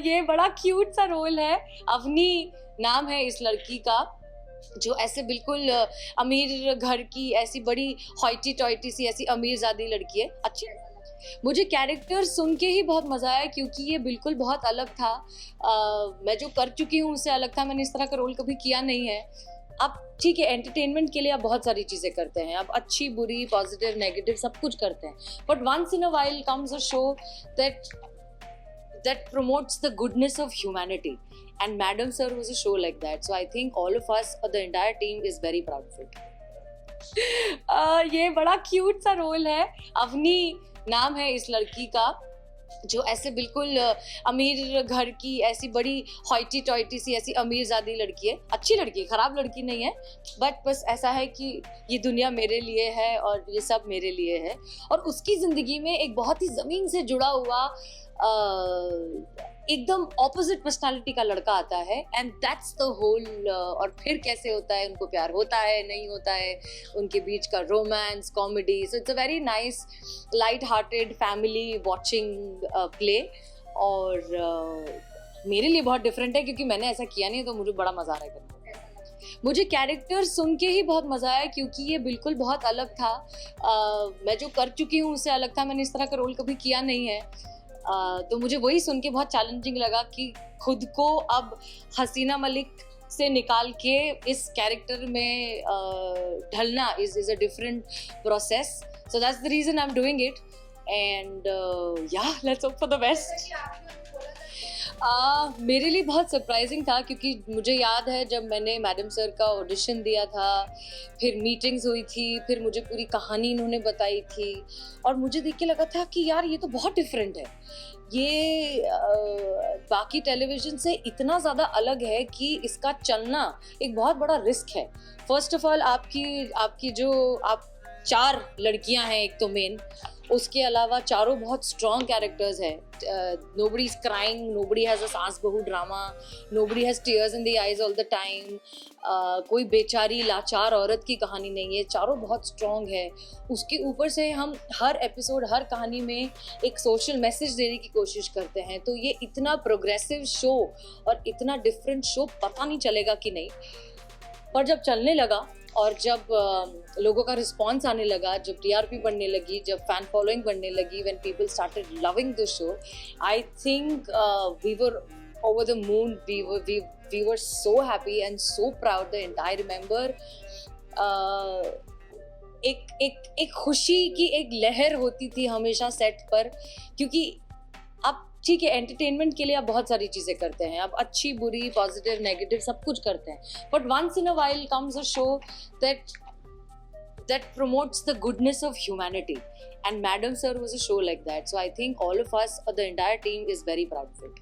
ये बड़ा क्यूट सा रोल है। अवनी नाम है इस लड़की का, जो ऐसे बिल्कुल अमीर घर की ऐसी बड़ी हॉइटी टॉइटी सी ऐसी अमीरजादी लड़की है। अच्छी, मुझे कैरेक्टर सुन के ही बहुत मजा आया क्योंकि ये बिल्कुल बहुत अलग था। मैं जो कर चुकी हूँ उससे अलग था। मैंने इस तरह का रोल कभी किया नहीं है। अब ठीक है, एंटरटेनमेंट के लिए आप बहुत सारी चीजें करते हैं, आप अच्छी बुरी पॉजिटिव नेगेटिव सब कुछ करते हैं, but once in a while comes a show that promotes the goodness of humanity, and Madam Sir was a show like that, so I think all of us or the entire team is very proud of it. ये बड़ा cute सा role है। अवनी नाम है इस लड़की का, जो ऐसे बिल्कुल अमीर घर की ऐसी बड़ी हॉइटी टॉइटी सी ऐसी अमीरजादी लड़की है। अच्छी लड़की है, खराब लड़की नहीं है, बट बस ऐसा है कि ये दुनिया मेरे लिए है और ये सब मेरे लिए है। और उसकी जिंदगी में एक बहुत ही जमीन से जुड़ा हुआ एकदम ऑपोजिट पर्सनालिटी का लड़का आता है, एंड दैट्स द होल। और फिर कैसे होता है, उनको प्यार होता है नहीं होता है, उनके बीच का romance, comedy, so it's a very nice light hearted family watching play. और मेरे लिए बहुत डिफरेंट है क्योंकि मैंने ऐसा किया नहीं, तो मुझे बड़ा मजा आ रहा है करने में। मुझे कैरेक्टर सुन के ही बहुत मजा आया क्योंकि ये बिल्कुल बहुत अलग था। मैं जो कर चुकी हूँ उससे अलग था। मैंने इस तरह का रोल कभी किया नहीं है। तो मुझे वही सुन के बहुत चैलेंजिंग लगा कि खुद को अब हसीना मलिक से निकाल के इस कैरेक्टर में ढलना is a different process, so that's the reason I am doing it, and yeah let's hope for the best. मेरे लिए बहुत सरप्राइजिंग था क्योंकि मुझे याद है जब मैंने मैडम सर का ऑडिशन दिया था, फिर मीटिंग्स हुई थी, फिर मुझे पूरी कहानी इन्होंने बताई थी, और मुझे देख के लगा था कि यार ये तो बहुत डिफरेंट है। ये बाकी टेलीविजन से इतना ज़्यादा अलग है कि इसका चलना एक बहुत बड़ा रिस्क है। फर्स्ट ऑफ ऑल आपकी जो आप 4 लड़कियां हैं, एक तो मेन, उसके अलावा चारों बहुत स्ट्रॉन्ग कैरेक्टर्स है। Nobody is crying, nobody has a सास बहू drama, nobody has tears in the eyes all the time. कोई बेचारी लाचार औरत की कहानी नहीं है, चारों बहुत स्ट्रॉन्ग है। उसके ऊपर से हम हर एपिसोड, हर कहानी में एक सोशल मैसेज देने की कोशिश करते हैं, तो ये इतना प्रोग्रेसिव शो और इतना डिफरेंट शो पता नहीं चलेगा कि नहीं। पर जब चलने लगा और जब लोगों का रिस्पॉन्स आने लगा, जब टीआरपी बढ़ने लगी, जब फैन फॉलोइंग बढ़ने लगी, when people started loving the show, I think we were over the moon. We were so happy and so proud. I remember एक खुशी की एक लहर होती थी हमेशा सेट पर, क्योंकि अब ठीक है, एंटरटेनमेंट के लिए आप बहुत सारी चीजें करते हैं, आप अच्छी बुरी पॉजिटिव नेगेटिव सब कुछ करते हैं, but once in a while comes a show that promotes the goodness of humanity, and Madam Sir was a show like that, so I think all of us or the entire team is very proud of it.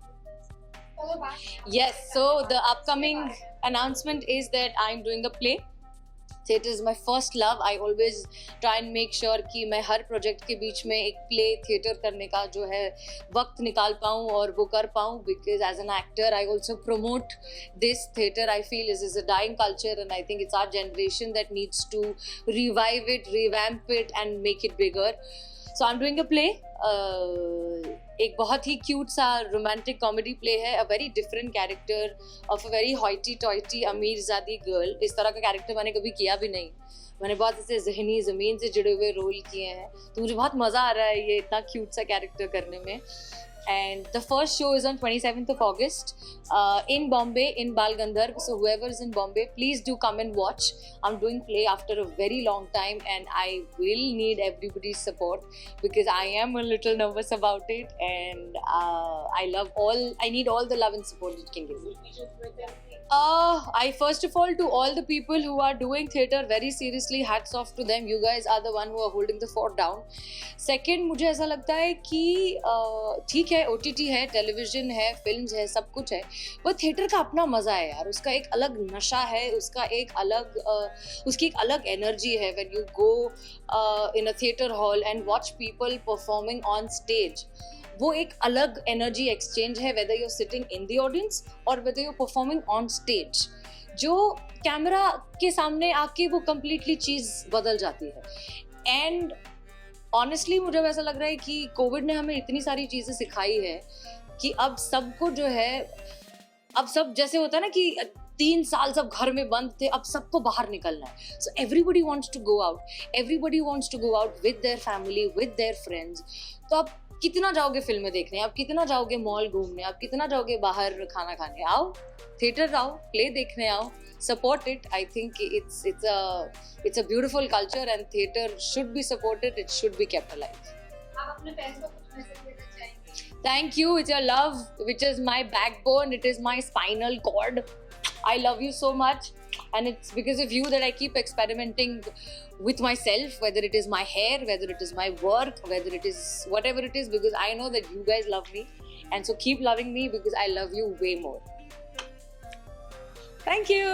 Yes, so the upcoming announcement is that I'm doing a play. Theatre is my first love. I always try and make sure कि मैं हर project के बीच में एक play theatre करने का जो है वक्त निकाल पाऊँ और वो कर पाऊँ, because as an actor I also promote this theatre. I feel this is a dying culture and I think it's our generation that needs to revive it, revamp it and make it bigger. So I'm doing a play. एक बहुत ही cute सा romantic comedy play है, a very different character of a very hoity toity अमीरजादी girl. इस तरह का character मैंने कभी किया भी नहीं। मैंने बहुत ऐसे जहनी ज़मीन से जुड़े हुए रोल किए हैं, तो मुझे बहुत मज़ा आ रहा है ये इतना क्यूट सा कैरेक्टर करने में। And the first show is on 27th of August in Bombay, in Bal Gandharv. So whoever is in Bombay, please do come and watch. I'm doing play after a very long time and I will need everybody's support because I am a little nervous about it, and I need all the love and support it can give me. I first of all, to all the people who are doing theatre very seriously, hats off to them. You guys are the one who are holding the fort down. Second, मुझे ऐसा लगता है कि ठीक है, OTT है, television है, films है, सब कुछ है, वो थिएटर का अपना मज़ा है यार। उसका एक अलग नशा है, उसकी एक अलग एनर्जी है। When you go in a theatre hall and watch people performing on stage, वो एक अलग एनर्जी एक्सचेंज है, whether you are sitting in the audience और whether you are performing on stage. जो कैमरा के सामने आके वो कंप्लीटली चीज़ बदल जाती है। एंड ऑनेस्टली मुझे वैसा लग रहा है कि कोविड ने हमें इतनी सारी चीजें सिखाई है कि अब सबको जो है, अब सब जैसे होता है ना कि 3 साल सब घर में बंद थे, अब सबको बाहर निकलना है. So everybody wants to go out, everybody wants to go out with their family, with their friends. तो आप कितना जाओगे फिल्में देखने, आप कितना जाओगे मॉल घूमने, आप कितना जाओगे बाहर खाना खाने. आओ थिएटर आओ, प्ले देखने आओ, support it. I think it's a beautiful culture and theatre should be supported. It should be kept alive. आप अपने फैंस को कुछ मैसेज देना चाहेंगे? Thank you. It's your love which is my backbone. It is my spinal cord. I love you so much, and it's because of you that I keep experimenting with myself, whether it is my hair, whether it is my work, whether it is whatever it is, because I know that you guys love me, and so keep loving me because I love you way more. Thank you.